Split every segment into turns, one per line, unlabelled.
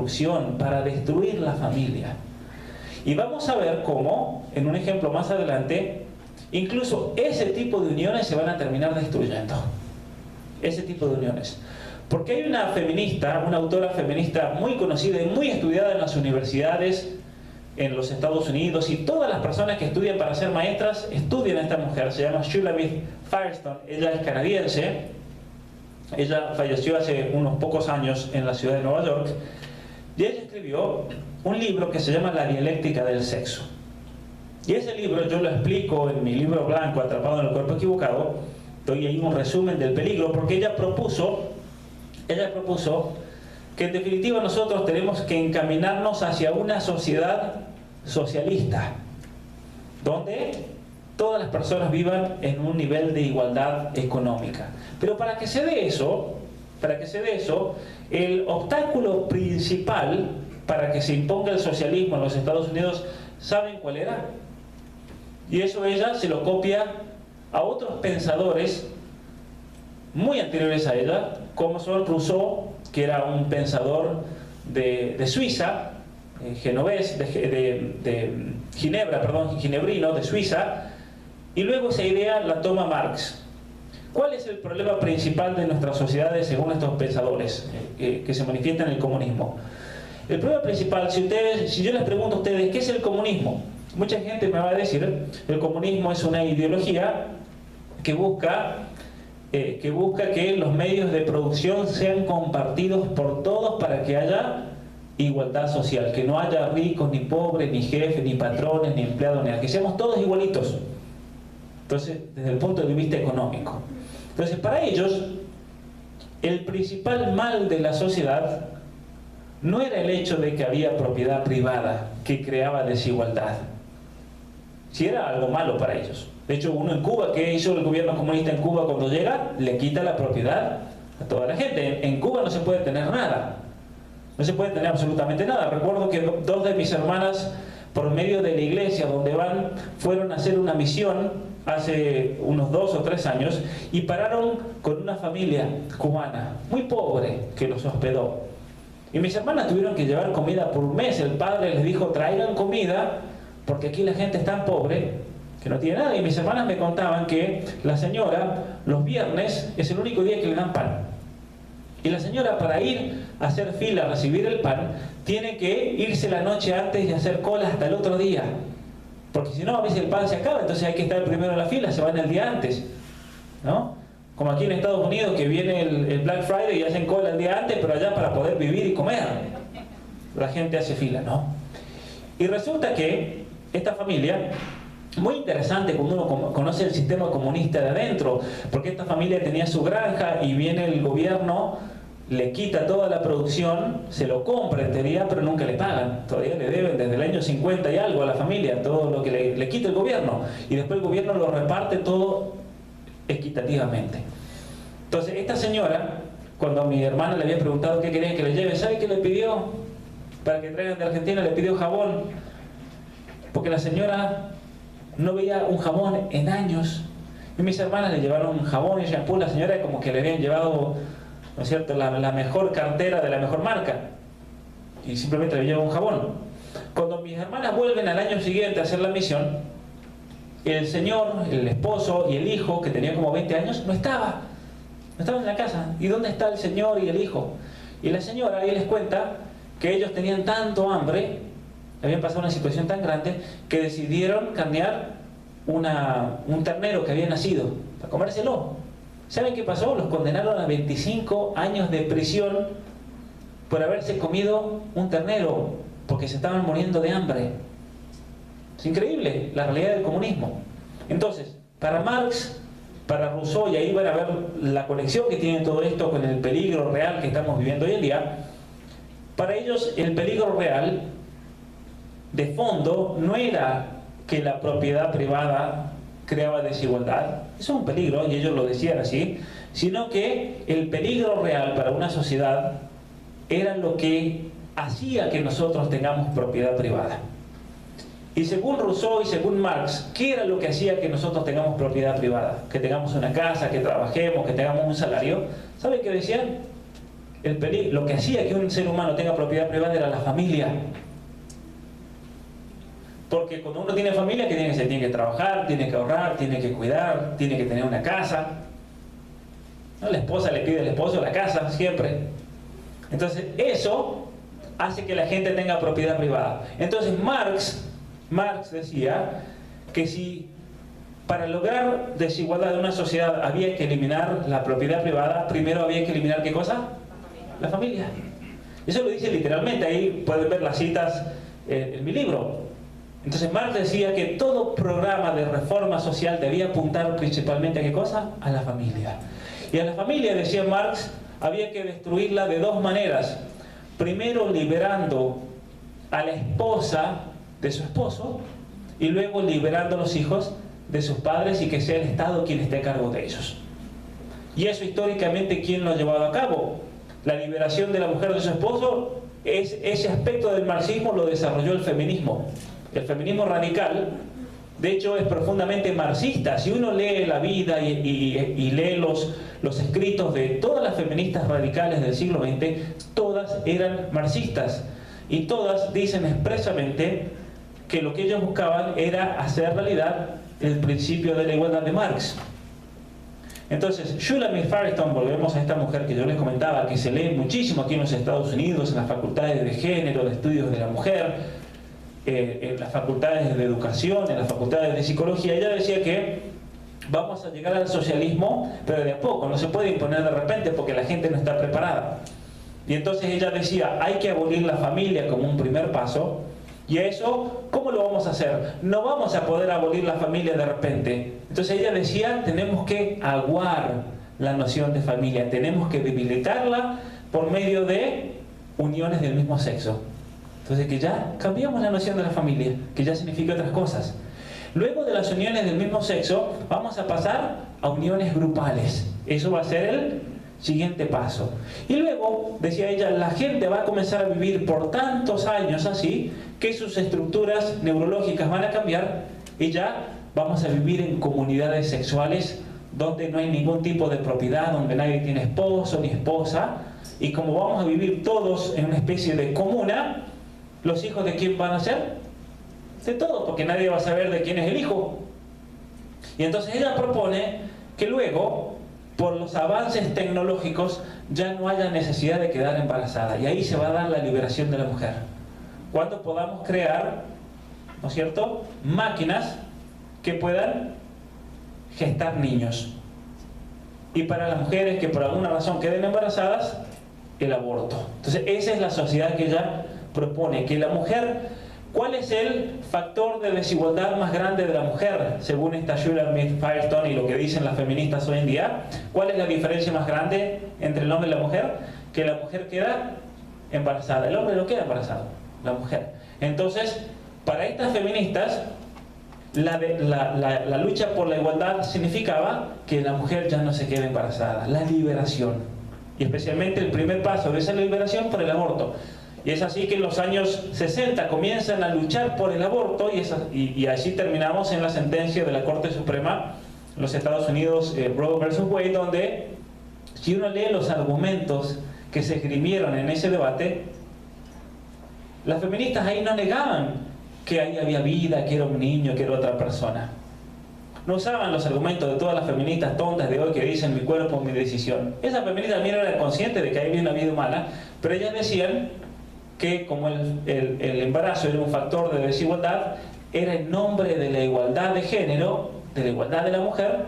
destrucción, para destruir la familia. Y vamos a ver cómo, en un ejemplo más adelante, incluso ese tipo de uniones se van a terminar destruyendo. Ese tipo de uniones. Porque hay una feminista, una autora feminista muy conocida y muy estudiada en las universidades en los Estados Unidos, y todas las personas que estudian para ser maestras estudian a esta mujer. Se llama Shulamith Firestone. Ella es canadiense. Ella falleció hace unos pocos años en la ciudad de Nueva York, y ella escribió un libro que se llama La dialéctica del sexo. Y ese libro yo lo explico en mi libro blanco, Atrapado en el cuerpo equivocado. Doy ahí un resumen del peligro, porque ella propuso que en definitiva nosotros tenemos que encaminarnos hacia una sociedad socialista, donde todas las personas vivan en un nivel de igualdad económica. Pero para que se dé eso, el obstáculo principal para que se imponga el socialismo en los Estados Unidos, ¿saben cuál era? Y eso ella se lo copia a otros pensadores muy anteriores a ella, como son Rousseau, que era un pensador de Suiza, genovés, de Ginebra, perdón, ginebrino, de Suiza, y luego esa idea la toma Marx. ¿Cuál es el problema principal de nuestras sociedades según estos pensadores que se manifiestan en el comunismo? El problema principal, si yo les pregunto a ustedes, ¿qué es el comunismo? Mucha gente me va a decir, el comunismo es una ideología que busca que los medios de producción sean compartidos por todos para que haya igualdad social, que no haya ricos, ni pobres, ni jefes, ni patrones, ni empleados, ni nada, que seamos todos igualitos. Entonces, desde el punto de vista económico. Entonces, para ellos, el principal mal de la sociedad no era el hecho de que había propiedad privada que creaba desigualdad. Si era algo malo para ellos. De hecho, uno en Cuba, ¿qué hizo el gobierno comunista en Cuba cuando llega? Le quita la propiedad a toda la gente. En Cuba no se puede tener nada. No se puede tener absolutamente nada. Recuerdo que dos de mis hermanas, por medio de la iglesia donde van, fueron a hacer una misión hace unos 2 o 3 años y pararon con una familia cubana, muy pobre, que los hospedó. Y mis hermanas tuvieron que llevar comida por un mes. El padre les dijo, traigan comida, porque aquí la gente es tan pobre que no tiene nada. Y mis hermanas me contaban que la señora, los viernes, es el único día que le dan pan. Y la señora, para ir a hacer fila a recibir el pan, tiene que irse la noche antes y hacer cola hasta el otro día. Porque si no, a veces el pan se acaba, entonces hay que estar primero en la fila, se van el día antes, ¿no? Como aquí en Estados Unidos, que viene el Black Friday y hacen cola el día antes, pero allá para poder vivir y comer, la gente hace fila, ¿no? Y resulta que esta familia, muy interesante cuando uno conoce el sistema comunista de adentro, porque esta familia tenía su granja y viene el gobierno, le quita toda la producción, se lo compra en teoría, pero nunca le pagan. Todavía le deben desde el año 50 y algo a la familia, todo lo que le quita el gobierno. Y después el gobierno lo reparte todo equitativamente. Entonces esta señora, cuando a mi hermana le había preguntado qué quería que le lleve, ¿sabe qué le pidió? Para que traigan de Argentina, le pidió jabón. Porque la señora no veía un jabón en años. Y mis hermanas le llevaron jabón y shampoo. La señora como que le habían llevado, ¿no es cierto?, la mejor cartera de la mejor marca. Y simplemente le lleva un jabón. Cuando mis hermanas vuelven al año siguiente a hacer la misión, el señor, el esposo y el hijo, que tenía como 20 años, no estaba en la casa. ¿Y dónde está el señor y el hijo? Y la señora ahí les cuenta que ellos tenían tanto hambre, habían pasado una situación tan grande, que decidieron carnear un ternero que había nacido para comérselo. ¿Saben qué pasó? Los condenaron a 25 años de prisión por haberse comido un ternero, porque se estaban muriendo de hambre. Es increíble la realidad del comunismo. Entonces, para Marx, para Rousseau, y ahí van a ver la conexión que tiene todo esto con el peligro real que estamos viviendo hoy en día, para ellos el peligro real de fondo no era que la propiedad privada creaba desigualdad, eso es un peligro y ellos lo decían así, sino que el peligro real para una sociedad era lo que hacía que nosotros tengamos propiedad privada. Y según Rousseau y según Marx, ¿qué era lo que hacía que nosotros tengamos propiedad privada? Que tengamos una casa, que trabajemos, que tengamos un salario. ¿Saben qué decían? lo que hacía que un ser humano tenga propiedad privada era la familia. Porque cuando uno tiene familia, ¿qué tiene que hacer? Tiene que trabajar, tiene que ahorrar, tiene que cuidar, tiene que tener una casa, ¿no? La esposa le pide al esposo la casa, siempre. Entonces, eso hace que la gente tenga propiedad privada. Entonces, Marx decía que si para lograr desigualdad de una sociedad había que eliminar la propiedad privada, primero había que eliminar ¿qué cosa? La familia. Eso lo dice literalmente, ahí pueden ver las citas en mi libro. Entonces Marx decía que todo programa de reforma social debía apuntar principalmente a ¿qué cosa? A la familia. Y a la familia, decía Marx, había que destruirla de dos maneras. Primero liberando a la esposa de su esposo y luego liberando a los hijos de sus padres y que sea el Estado quien esté a cargo de ellos. Y eso históricamente, ¿quién lo ha llevado a cabo? La liberación de la mujer de su esposo, ese aspecto del marxismo lo desarrolló el feminismo. El feminismo radical, de hecho, es profundamente marxista. Si uno lee la vida y lee los escritos de todas las feministas radicales del siglo XX, todas eran marxistas. Y todas dicen expresamente que lo que ellos buscaban era hacer realidad el principio de la igualdad de Marx. Entonces, Shulamit Firestone, volvemos a esta mujer que yo les comentaba, que se lee muchísimo aquí en los Estados Unidos, en las facultades de género, de estudios de la mujer, en las facultades de educación, en las facultades de psicología. Ella decía que vamos a llegar al socialismo, pero de a poco, no se puede imponer de repente porque la gente no está preparada. Y entonces ella decía, hay que abolir la familia como un primer paso. Y a eso, ¿cómo lo vamos a hacer? No vamos a poder abolir la familia de repente. Entonces ella decía, tenemos que aguar la noción de familia, tenemos que debilitarla por medio de uniones del mismo sexo. Entonces que ya cambiamos la noción de la familia, que ya significa otras cosas. Luego de las uniones del mismo sexo, vamos a pasar a uniones grupales. Eso va a ser el siguiente paso. Y luego, decía ella, la gente va a comenzar a vivir por tantos años así, que sus estructuras neurológicas van a cambiar y ya vamos a vivir en comunidades sexuales donde no hay ningún tipo de propiedad, donde nadie tiene esposo ni esposa, y como vamos a vivir todos en una especie de comuna, ¿los hijos de quién van a ser? De todos, porque nadie va a saber de quién es el hijo. Y entonces ella propone que luego, por los avances tecnológicos, ya no haya necesidad de quedar embarazada. Y ahí se va a dar la liberación de la mujer. Cuando podamos crear, ¿no es cierto?, máquinas que puedan gestar niños. Y para las mujeres que por alguna razón queden embarazadas, el aborto. Entonces esa es la sociedad que ella propone, que la mujer, ¿cuál es el factor de desigualdad más grande de la mujer? Según esta Shulamit Firestone y lo que dicen las feministas hoy en día, ¿cuál es la diferencia más grande entre el hombre y la mujer? Que la mujer queda embarazada, el hombre no queda embarazado, la mujer. Entonces, para estas feministas, la lucha por la igualdad significaba que la mujer ya no se quede embarazada, la liberación. Y especialmente el primer paso de esa liberación por el aborto. Y es así que en los años 60 comienzan a luchar por el aborto y así terminamos en la sentencia de la Corte Suprema en los Estados Unidos, Roe vs. Wade, donde si uno lee los argumentos que se esgrimieron en ese debate, las feministas ahí no negaban que ahí había vida, que era un niño, que era otra persona. No usaban los argumentos de todas las feministas tontas de hoy que dicen mi cuerpo, mi decisión. Esas feministas también eran conscientes de que había una vida humana, pero ellas decían que como el embarazo era un factor de desigualdad, era en nombre de la igualdad de género, de la igualdad de la mujer,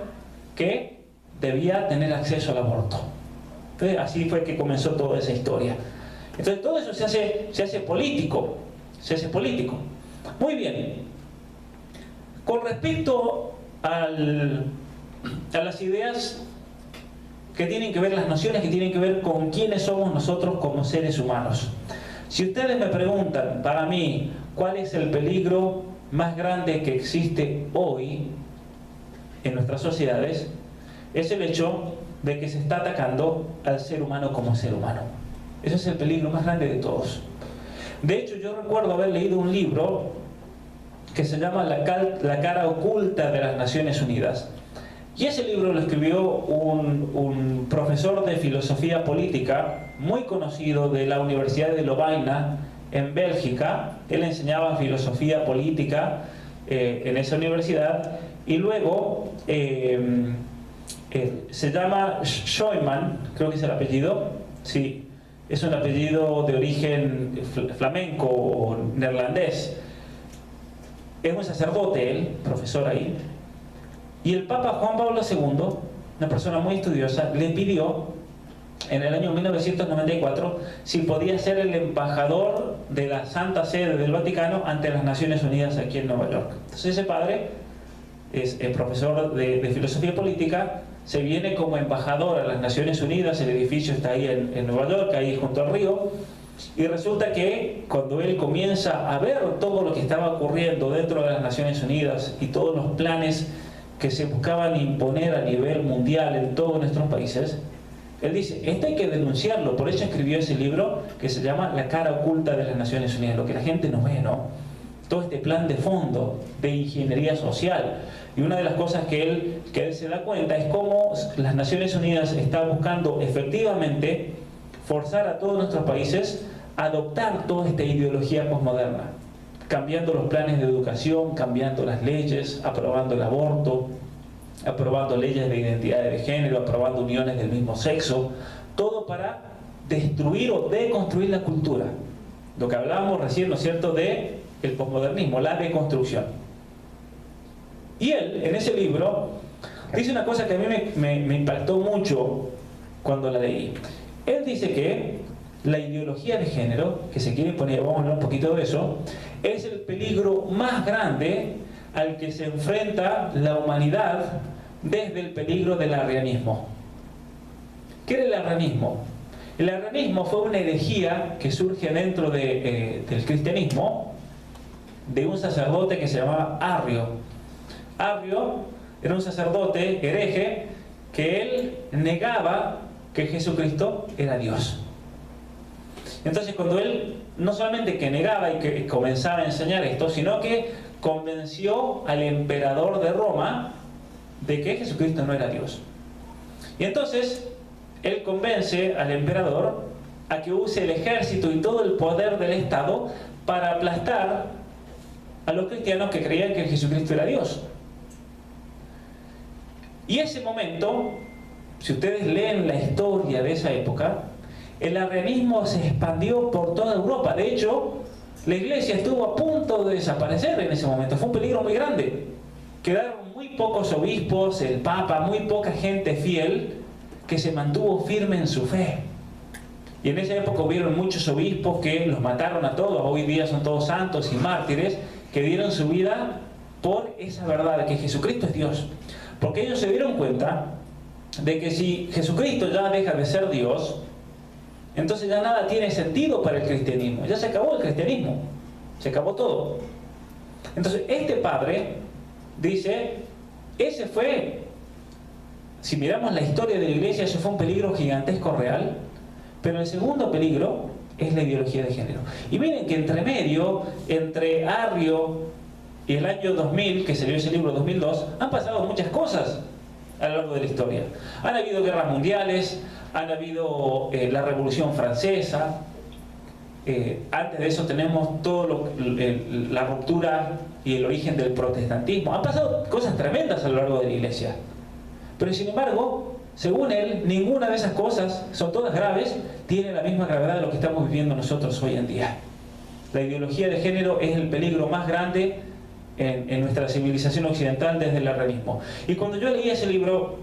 que debía tener acceso al aborto. Entonces así fue que comenzó toda esa historia. Entonces todo eso se hace político, se hace político. Muy bien. Con respecto a las ideas que tienen que ver, las nociones que tienen que ver con quiénes somos nosotros como seres humanos. Si ustedes me preguntan, para mí, ¿cuál es el peligro más grande que existe hoy en nuestras sociedades? Es el hecho de que se está atacando al ser humano como ser humano. Ese es el peligro más grande de todos. De hecho, yo recuerdo haber leído un libro que se llama La cara oculta de las Naciones Unidas. Y ese libro lo escribió un profesor de filosofía política muy conocido de la Universidad de Lovaina en Bélgica. Él enseñaba filosofía política en esa universidad, y luego se llama Schoeman, creo que es el apellido, sí, es un apellido de origen flamenco o neerlandés. Es un sacerdote él, profesor ahí, y el Papa Juan Pablo II, una persona muy estudiosa, le pidió en el año 1994 si podía ser el embajador de la Santa Sede del Vaticano ante las Naciones Unidas aquí en Nueva York. Entonces ese padre es el profesor de filosofía política, se viene como embajador a las Naciones Unidas. El edificio está ahí en Nueva York, ahí junto al río, y resulta que cuando él comienza a ver todo lo que estaba ocurriendo dentro de las Naciones Unidas y todos los planes que se buscaban imponer a nivel mundial en todos nuestros países, él dice, esto hay que denunciarlo. Por eso escribió ese libro que se llama La cara oculta de las Naciones Unidas, lo que la gente no ve, ¿no? Todo este plan de fondo de ingeniería social. Y una de las cosas que él se da cuenta es cómo las Naciones Unidas están buscando efectivamente forzar a todos nuestros países a adoptar toda esta ideología posmoderna, cambiando los planes de educación, cambiando las leyes, aprobando el aborto, aprobando leyes de identidad de género, aprobando uniones del mismo sexo, todo para destruir o deconstruir la cultura. Lo que hablábamos recién, ¿no es cierto?, de el posmodernismo, la deconstrucción. Y él, en ese libro, dice una cosa que a mí me impactó mucho cuando la leí. Él dice que la ideología de género, que se quiere poner, vamos a hablar un poquito de eso, es el peligro más grande al que se enfrenta la humanidad desde el peligro del arrianismo. ¿Qué era el arrianismo? El arrianismo fue una herejía que surge dentro del cristianismo, de un sacerdote que se llamaba Arrio. Arrio era un sacerdote hereje que él negaba que Jesucristo era Dios. Entonces, cuando él no solamente que negaba y que comenzaba a enseñar esto, sino que convenció al emperador de Roma de que Jesucristo no era Dios. Y entonces él convence al emperador a que use el ejército y todo el poder del Estado para aplastar a los cristianos que creían que Jesucristo era Dios. Y ese momento, si ustedes leen la historia de esa época, el arrianismo se expandió por toda Europa. De hecho, la iglesia estuvo a punto de desaparecer en ese momento. Fue un peligro muy grande. Quedaron muy pocos obispos, el Papa, muy poca gente fiel que se mantuvo firme en su fe. Y en esa época hubieron muchos obispos que los mataron a todos. Hoy día son todos santos y mártires que dieron su vida por esa verdad de que Jesucristo es Dios. Porque ellos se dieron cuenta de que si Jesucristo ya deja de ser Dios, entonces ya nada tiene sentido para el cristianismo. Ya se acabó el cristianismo, se acabó todo. Entonces este padre dice, ese fue, si miramos la historia de la iglesia, ese fue un peligro gigantesco real. Pero el segundo peligro es la ideología de género. Y miren que entre medio, entre Arrio y el año 2000, que salió ese libro 2002, han pasado muchas cosas a lo largo de la historia. Han habido guerras mundiales, han habido la Revolución Francesa, antes de eso tenemos todo la ruptura y el origen del protestantismo. Han pasado cosas tremendas a lo largo de la iglesia. Pero sin embargo, según él, ninguna de esas cosas, son todas graves, tiene la misma gravedad de lo que estamos viviendo nosotros hoy en día. La ideología de género es el peligro más grande en nuestra civilización occidental desde el arrianismo. Y cuando yo leí ese libro,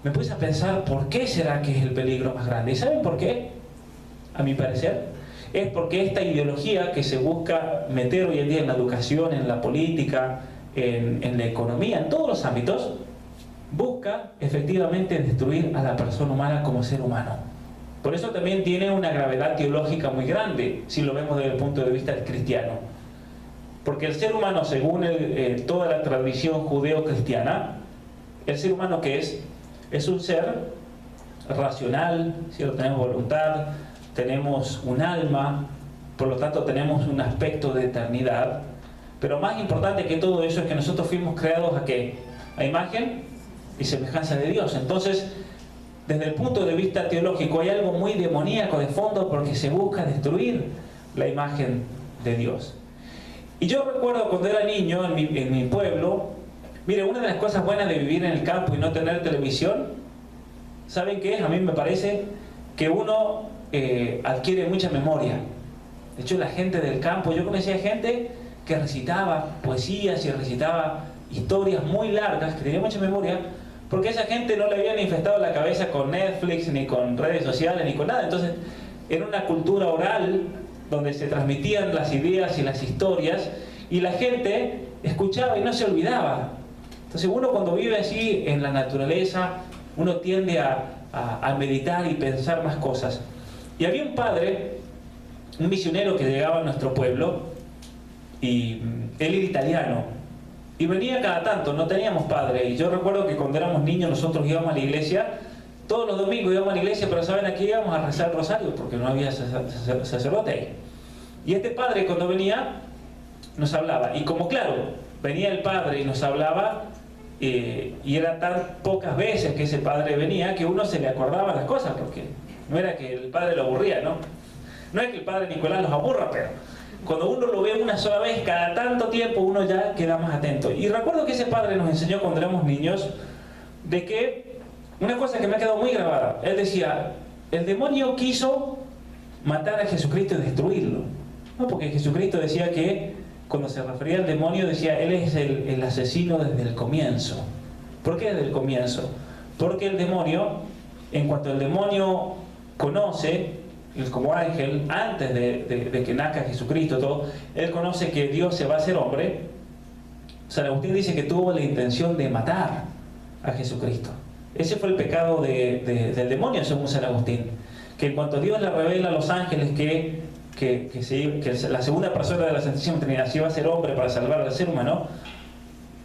me puse a pensar, ¿por qué será que es el peligro más grande? ¿Y saben por qué? A mi parecer, es porque esta ideología que se busca meter hoy en día en la educación, en la política, en la economía, en todos los ámbitos, busca efectivamente destruir a la persona humana como ser humano. Por eso también tiene una gravedad teológica muy grande, si lo vemos desde el punto de vista cristiano. Porque el ser humano, según toda la tradición judeo-cristiana, el ser humano que es un ser racional, ¿cierto? Tenemos voluntad, tenemos un alma, por lo tanto tenemos un aspecto de eternidad. Pero más importante que todo eso es que nosotros fuimos creados ¿a qué? A imagen y semejanza de Dios. Entonces, desde el punto de vista teológico, hay algo muy demoníaco de fondo porque se busca destruir la imagen de Dios. Y yo recuerdo cuando era niño en mi pueblo, mire, una de las cosas buenas de vivir en el campo y no tener televisión, ¿saben qué es? A mí me parece que uno adquiere mucha memoria. De hecho, la gente del campo, yo conocía gente que recitaba poesías y recitaba historias muy largas, que tenía mucha memoria, porque esa gente no le habían infestado la cabeza con Netflix, ni con redes sociales, ni con nada. Entonces, era una cultura oral donde se transmitían las ideas y las historias, y la gente escuchaba y no se olvidaba. Entonces, uno cuando vive así en la naturaleza, uno tiende a meditar y pensar más cosas. Y había un padre, un misionero que llegaba a nuestro pueblo, y él era italiano, y venía cada tanto, no teníamos padre. Y yo recuerdo que cuando éramos niños nosotros íbamos a la iglesia, todos los domingos íbamos a la iglesia, pero ¿saben a qué íbamos? A rezar el rosario, porque no había sacerdote ahí. Y este padre cuando venía nos hablaba, y como claro, venía el padre y nos hablaba, y era tan pocas veces que ese padre venía que uno se le acordaba las cosas, porque no era que el padre lo aburría, ¿no? No es que el padre Nicolás los aburra, pero cuando uno lo ve una sola vez, cada tanto tiempo, uno ya queda más atento. Y recuerdo que ese padre nos enseñó cuando éramos niños, de que una cosa que me ha quedado muy grabada, él decía, el demonio quiso matar a Jesucristo y destruirlo. No, porque Jesucristo decía que, cuando se refería al demonio, decía, él es el asesino desde el comienzo. ¿Por qué desde el comienzo? Porque el demonio, en cuanto el demonio conoce, como ángel, antes de que nazca Jesucristo, todo, él conoce que Dios se va a hacer hombre. San Agustín dice que tuvo la intención de matar a Jesucristo. Ese fue el pecado del demonio, según San Agustín. Que en cuanto Dios le revela a los ángeles que la segunda persona de la Santísima Trinidad se iba a ser hombre para salvar al ser humano,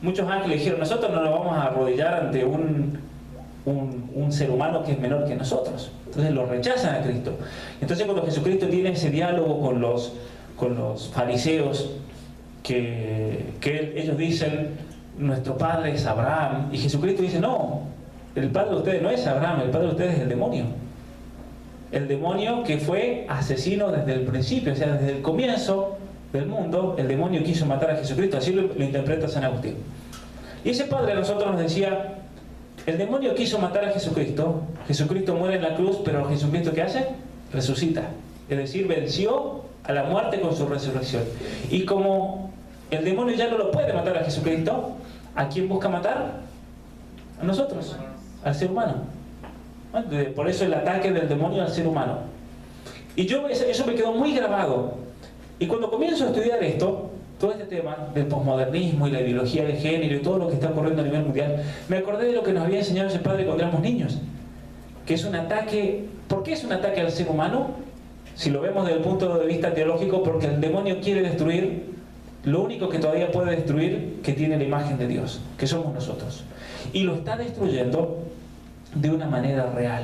muchos ángeles dijeron, nosotros no nos vamos a arrodillar ante un ser humano que es menor que nosotros. Entonces lo rechazan a Cristo. Entonces cuando Jesucristo tiene ese diálogo con los fariseos, que ellos dicen, nuestro padre es Abraham, y Jesucristo dice, no, el padre de ustedes no es Abraham, el padre de ustedes es el demonio. El demonio que fue asesino desde el principio, o sea, desde el comienzo del mundo, el demonio quiso matar a Jesucristo. Así lo interpreta San Agustín. Y ese padre a nosotros nos decía, el demonio quiso matar a Jesucristo, Jesucristo muere en la cruz, pero Jesucristo ¿qué hace? Resucita. Es decir, venció a la muerte con su resurrección. Y como el demonio ya no lo puede matar a Jesucristo, ¿a quién busca matar? A nosotros, al ser humano. Por eso el ataque del demonio al ser humano. Y eso me quedó muy grabado. Y cuando comienzo a estudiar esto, todo este tema del posmodernismo y la ideología de género y todo lo que está ocurriendo a nivel mundial, me acordé de lo que nos había enseñado ese padre cuando éramos niños, que es un ataque. ¿Por qué es un ataque al ser humano? Si lo vemos desde el punto de vista teológico, porque el demonio quiere destruir lo único que todavía puede destruir, que tiene la imagen de Dios, que somos nosotros. Y lo está destruyendo de una manera real.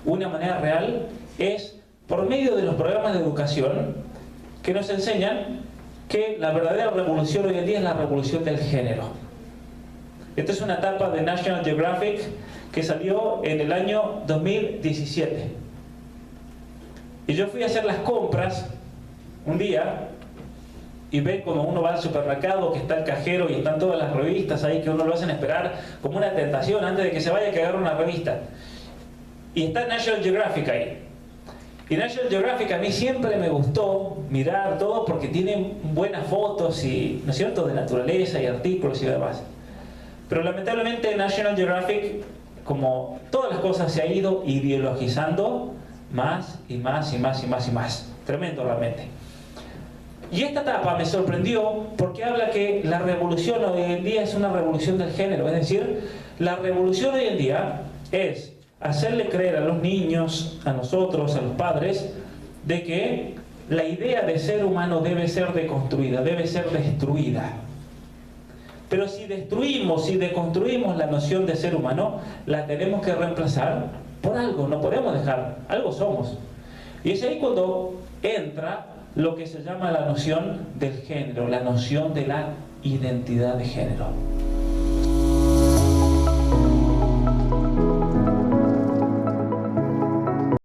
Una manera real es por medio de los programas de educación que nos enseñan que la verdadera revolución hoy en día es la revolución del género. Esta es una etapa de National Geographic que salió en el año 2017. Y yo fui a hacer las compras un día y ven como uno va al supermercado, que está el cajero y están todas las revistas ahí que uno lo hacen esperar como una tentación antes de que se vaya, que agarre una revista. Y está National Geographic ahí. Y National Geographic a mí siempre me gustó mirar todo porque tiene buenas fotos y, ¿no es cierto?, de naturaleza y artículos y demás. Pero lamentablemente National Geographic, como todas las cosas, se ha ido ideologizando más y más y más y más y más. Tremendo realmente. Y esta etapa me sorprendió porque habla que la revolución hoy en día es una revolución del género. Es decir, la revolución hoy en día es hacerle creer a los niños, a nosotros, a los padres, de que la idea de ser humano debe ser deconstruida, debe ser destruida. Pero si destruimos, si deconstruimos la noción de ser humano, la tenemos que reemplazar por algo, no podemos dejar, algo somos. Y es ahí cuando entra lo que se llama la noción del género, la noción de la identidad de género.